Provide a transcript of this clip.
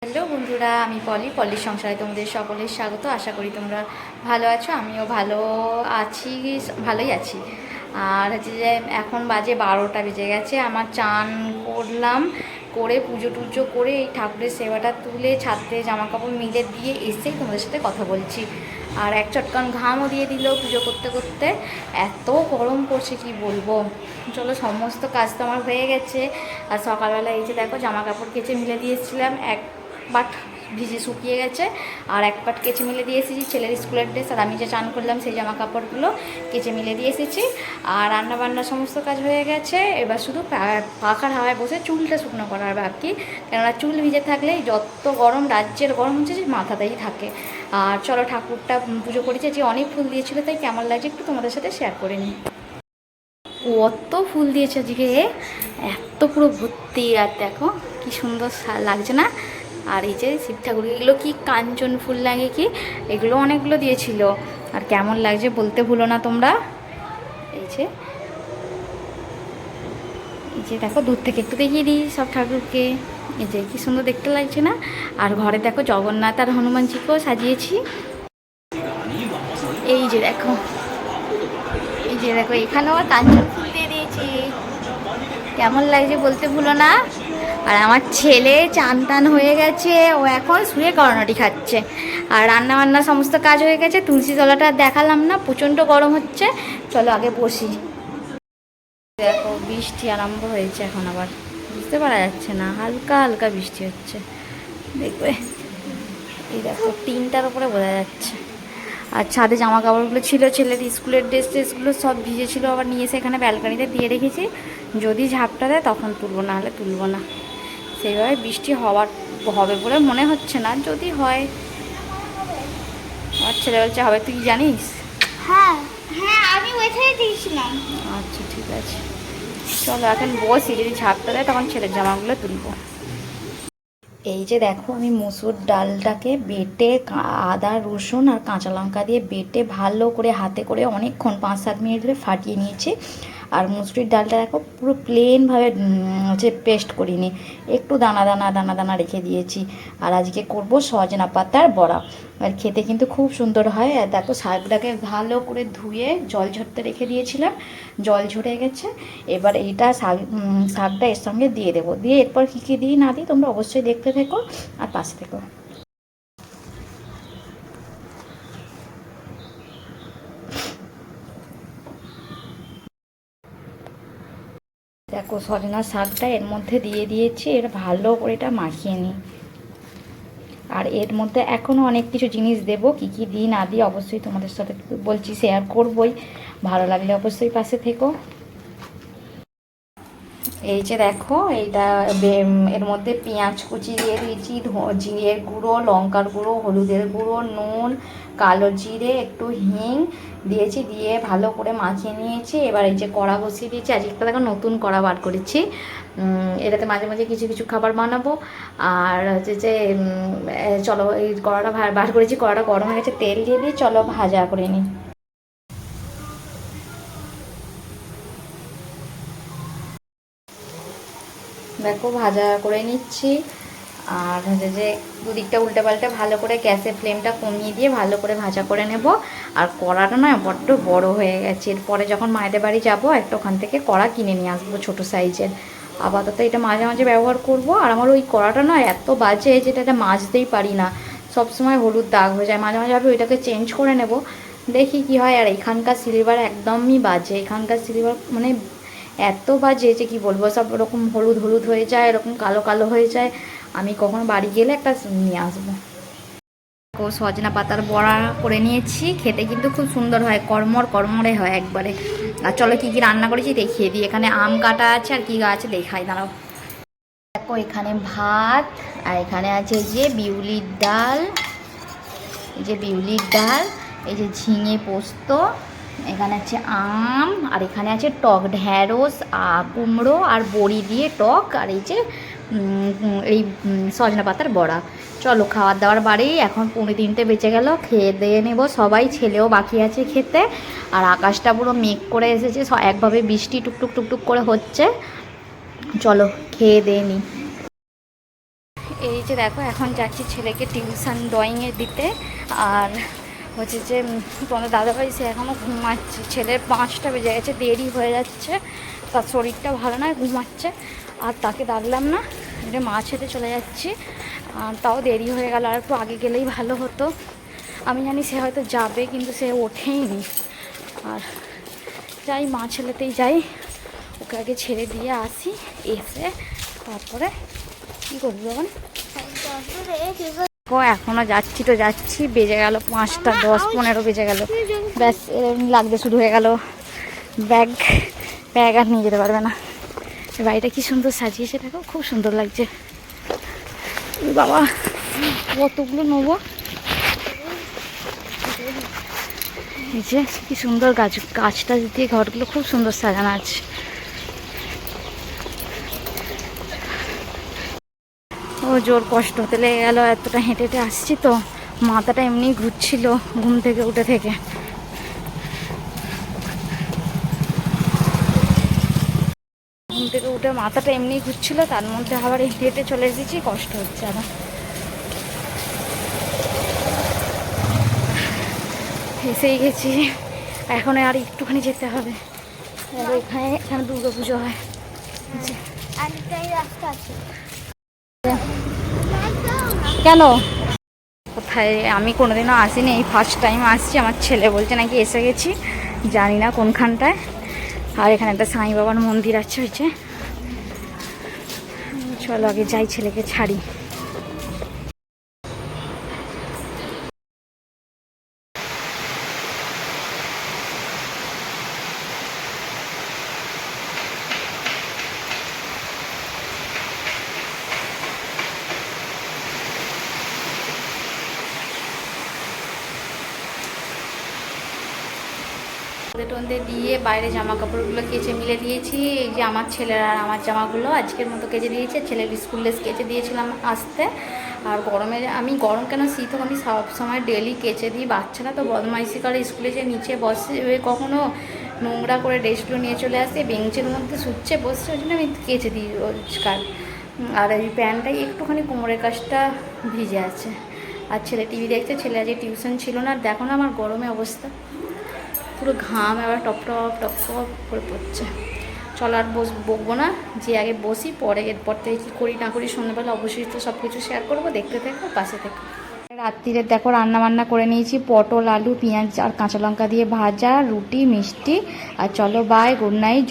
Hello বন্ধুরা, আমি পলির সংসারে তোমাদের সকলের স্বাগত। আশা করি তোমরা ভালো আছো, আমিও ভালো আছি, ভালোই আছি। আর হচ্ছে যে এখন বাজে 12টা বেজে গেছে। আমার চান করলাম, করে পুজো টুজো করে এই ঠাকুরের সেবাটা তুলে ছাদে জামা কাপড় মিলে দিয়ে এসেই তোমাদের সাথে কথা বলছি। আর এক চটকান ঘামও দিয়ে দিল পুজো করতে করতে। এত গরম পড়ছে কি বলবো। চলো, সমস্ত কাজ তো আমার হয়ে গেছে। আর সকালবেলা এই যে দেখো জামা কাপড় কেচে মিলে দিয়েছিলাম, এক পাট ভিজে শুকিয়ে গেছে আর এক পাট কেচে মিলে দিয়ে এসেছি ছেলের স্কুলের ড্রেস। আর আমি যে চান করলাম সেই জামা কাপড়গুলো কেচে মিলে দিয়ে এসেছি। আর রান্না বান্না সমস্ত কাজ হয়ে গেছে। এবার শুধু পাখার হাওয়ায় বসে চুলটা শুকনো করার বাকি, কেননা চুল ভিজে থাকলে যত গরম, রাজ্যের গরম হচ্ছে যে মাথাতেই থাকে। আর চলো, ঠাকুরটা পুজো করেছে, যে অনেক ফুল দিয়েছিল, তাই কেমন লাগছে একটু তোমাদের সাথে শেয়ার করে নিই। কত ফুল দিয়েছে আজকে, এত পুরো ভর্তি। আর দেখো কি সুন্দর লাগছে না। আর এই যে শিব ঠাকুর, এগুলো কি কাঞ্চন ফুল লাগে কি, এগুলো অনেকগুলো দিয়েছিল। আর কেমন লাগছে বলতে ভুলো না তোমরা। এই যে দেখো, দূর থেকে একটু দেখিয়ে দিই সব ঠাকুরকে। এই যে কি সুন্দর দেখতে লাগছে না। আর ঘরে দেখো জগন্নাথ আর হনুমানজিকেও সাজিয়েছি। এই যে দেখো, এখানেও কাঞ্চন ফুল দিয়ে দিয়েছি। কেমন লাগছে বলতে ভুলো না। আর আমার ছেলে চান টান হয়ে গেছে, ও এখন শুয়ে করোনাটি খাচ্ছে। আর রান্না বান্না সমস্ত কাজ হয়ে গেছে। তুলসী তলাটা দেখালাম না, প্রচণ্ড গরম হচ্ছে। চলো আগে বসি। দেখো বৃষ্টি আরম্ভ হয়েছে এখন, আবার বুঝতে পারা যাচ্ছে না, হালকা হালকা বৃষ্টি হচ্ছে, দেখবে। এই দেখো 3টার উপরে বোঝা যাচ্ছে। আর ছাদে জামা কাপড়গুলো ছিল, ছেলের স্কুলের ড্রেসগুলো সব ভিজেছিল, আবার নিয়ে এসে এখানে ব্যালকনিতে দিয়ে রেখেছি। যদি ঝাপটা দেয় তখন তুলবো, না হলে তুলবো না। সেইভাবে বৃষ্টি হবে বলে মনে হচ্ছে না, যদি হয়। আমার ছেলে বলছে হবে, তুই জানিস? হ্যাঁ হ্যাঁ, আমি ওইখানে দিয়েছিলাম। আচ্ছা ঠিক আছে, চলো এখন বসি, যদি ঝাপটা দেয় তখন ছেলের জামাগুলো তুলবো। এই যে দেখো, আমি মসুর ডালটাকে বেটে আদা রসুন আর কাঁচা লঙ্কা দিয়ে বেটে ভালো করে হাতে করে অনেকক্ষণ 5-7 মিনিট ধরে ফাটিয়ে নিয়েছি। আর মুসুরির ডালটা দেখো পুরো প্লেনভাবে হচ্ছে পেস্ট করিনি, একটু দানা দানা দানা দানা রেখে দিয়েছি। আর আজকে করব সজনা পাতার বড়া। আর খেতে কিন্তু খুব সুন্দর হয়। আর দেখো শাকটাকে ভালো করে ধুয়ে জল ঝরতে রেখে দিয়েছিলাম, জল ঝরে গেছে। এবার এইটা শাকটা এর সঙ্গে দিয়ে দেবো, দিয়ে এরপর কী কী দিই না দিই তোমরা অবশ্যই দেখতে থেকো আর পাশে থেকো। দেখো সজনা শাকটা এর মধ্যে দিয়ে দিয়েছি, এর ভালো করে এটা মাখিয়ে নিই। আর এর মধ্যে এখনও অনেক কিছু জিনিস দেবো, কী কী দিই না দিই অবশ্যই তোমাদের সাথে বলছি, শেয়ার করবই। ভালো লাগলে অবশ্যই পাশে থেকো। এই যে দেখো, এইটা এর মধ্যে পেঁয়াজ কুচি দিয়ে দিয়েছি, জিরের গুঁড়ো, লঙ্কার গুঁড়ো, হলুদের গুঁড়ো, নুন, কালো জিরে, একটু হিং দিয়েছি, দিয়ে ভালো করে মাখিয়ে নিয়েছি। এবার এই যে কড়া বসিয়ে দিয়েছি। আজকে দেখো নতুন কড়া বার করেছি, এটাতে মাঝে মাঝে কিছু কিছু খাবার বানাবো। আর হচ্ছে যে চলো, এই কড়াটা বার করেছি, কড়াটা গরম হয়ে গেছে, তেল দিয়ে দিই, চলো ভাজা করে নিই। দেখো ভাজা করে নিচ্ছি। আর হচ্ছে যে দুদিকটা উল্টে পাল্টে ভালো করে গ্যাসের ফ্লেমটা কমিয়ে দিয়ে ভালো করে ভাজা করে নেব। আর কড়াটা নয় বড্ড বড় হয়ে গেছে, এরপরে যখন মায়েদের বাড়ি যাবো একটা ওখান থেকে কড়া কিনে নিয়ে আসবো ছোটো সাইজের। আপাতত এটা মাঝে মাঝে ব্যবহার করব। আর আমার ওই কড়াটা নয় এত বাজে, যেটা মাজতেই পারি না, সবসময় হলুদ দাগ হয়ে যায়। মাঝে মাঝে ভাবে ওইটাকে চেঞ্জ করে নেব, দেখি কি হয়। আর এখানকার সিলিভার একদমই বাজে, এখানকার সিলিভার মানে এত বাজে যে কি বলবো, সব এরকম হলুদ হলুদ হয়ে যায়, এরকম কালো কালো হয়ে যায়। আমি কখনো বাড়ি গেলে একটা নিয়ে আসবো। সজনা পাতার বড়া করে নিয়েছি, খেতে কিন্তু খুব সুন্দর হয়, কড়মড়ে হয় একবারে। আর চলো কী কী রান্না করেছি দেখিয়ে দিই। এখানে আম কাটা আছে, আর কী আছে দেখাই, দাঁড়াও। দেখো এখানে ভাত, আর এখানে আছে যে বিউলির ডাল, এই যে ঝিঙে পোস্ত, এখানে আছে আম, আর এখানে আছে টক ঢ্যাঁড়স, কুমড়ো আর বড়ি দিয়ে টক, আর এই যে এই সজনা পাতার বড়া। চলো খাওয়ার দাওয়ার বাড়ি, এখন 2:45 বেজে গেল, খেয়ে দিয়ে নেব সবাই, ছেলেও বাকি আছে খেতে। আর আকাশটা পুরো মেঘ করে এসেছে, একভাবে বৃষ্টি টুকটুক টুকটুক করে হচ্ছে। চলো খেয়ে দিয়ে নিই। এই এই যে দেখো এখন যাচ্ছি ছেলেকে টিউশন ড্রয়িংয়ে দিতে। আর হচ্ছে যে তোমাদের দাদাভাই সে এখনও ঘুমাচ্ছে, ছেলের 5টা বেজে গেছে, দেরি হয়ে যাচ্ছে, তার শরীরটা ভালো নয়, ঘুমাচ্ছে। আর তাকে ডাকলাম না, এটা মাছ হেঁটে চলে যাচ্ছি, আর তাও দেরি হয়ে গেল। আর একটু আগে গেলেই ভালো হতো। আমি জানি সে হয়তো যাবে, কিন্তু সে ওঠেইনি। আর যাই, মাছ হেলেতেই যাই, ওকে আগে ছেড়ে দিয়ে আসি, এসে তারপরে কী করবো যখন এখনও যাচ্ছি তো যাচ্ছি, বেজে গেল 5টা 10-15 বেজে গেল। ব্যাস এরকম লাগবে, শুরু হয়ে গেল ব্যাগ ব্যাগ আর নিয়ে যেতে পারবে না। বাড়িটা কি সুন্দর সাজিয়েছে দেখো, খুব সুন্দর লাগছে। বাবা কতগুলো নেবো, এই যে কি সুন্দর গাছটা দিয়ে ঘরগুলো খুব সুন্দর সাজানো আছে। ও জোর কষ্ট হতে লেগে গেল, এতটা হেঁটে হেঁটে আসছি তো, মাথাটা এমনি ঘুরছিল ঘুম থেকে উঠে মাথাটা এমনি ঘুরছিল, তার মধ্যে আবার হেঁটে হেঁটে চলে এসেছি, কষ্ট হচ্ছে আবার। এসেই গেছি, এখন আর একটুখানি যেতে হবে। এখানে দুর্গা পুজো হয়। কেন কোথায়, আমি কোনোদিনও আসিনি, এই ফার্স্ট টাইম আসছি। আমার ছেলে বলছে নাকি এসে গেছি, জানি না কোনখানটায়। আর এখানে একটা সাই বাবার মন্দির আছে, হয়েছে। চলো আগে যাই, ছেলেকে ছাড়ি। টোন্দে দিয়ে বাইরে জামা কাপড়গুলো কেচে মিলে দিয়েছি। এই যে আমার ছেলের আর আমার জামাগুলো আজকের মতো কেচে দিয়েছে। ছেলের স্কুল ড্রেস কেচে দিয়েছিলাম আসতে। আর গরমে আমি গরম কেন শীত হোক আমি সব সময় ডেলি কেচে দিই। বাচ্চারা তো বদমাইশি করে, স্কুলে যে নিচে বসে কখনো নোংরা করে ড্রেসগুলো নিয়ে চলে আসে, বেঞ্চের মধ্যে শুচ্ছে বসছে, ওই জন্য আমি কেচে দিই রোজকার। আর এই প্যান্টটাই একটুখানি কোমরের কাছটা ভিজে আছে। আর ছেলে টিভি দেখছে, ছেলে আজকে টিউশন ছিল না। দেখো না আমার গরমে অবস্থা, পুরো ঘাম এবার টপ টপ টপ টপ করে পড়ছে। চল আর বকবো না, যে আগে বসি, পরে এরপর থেকে কী করি না করি সন্ধ্যাবেলা অবশ্যই তো সব কিছু শেয়ার করবো, দেখতে থেকো, পাশে থেকো। রাত্রিরে দেখো রান্না বান্না করে নিয়েছি, পটল আলু পেঁয়াজ আর কাঁচা লঙ্কা দিয়ে ভাজা, রুটি মিষ্টি। আর চলো বাই, গুড নাইট।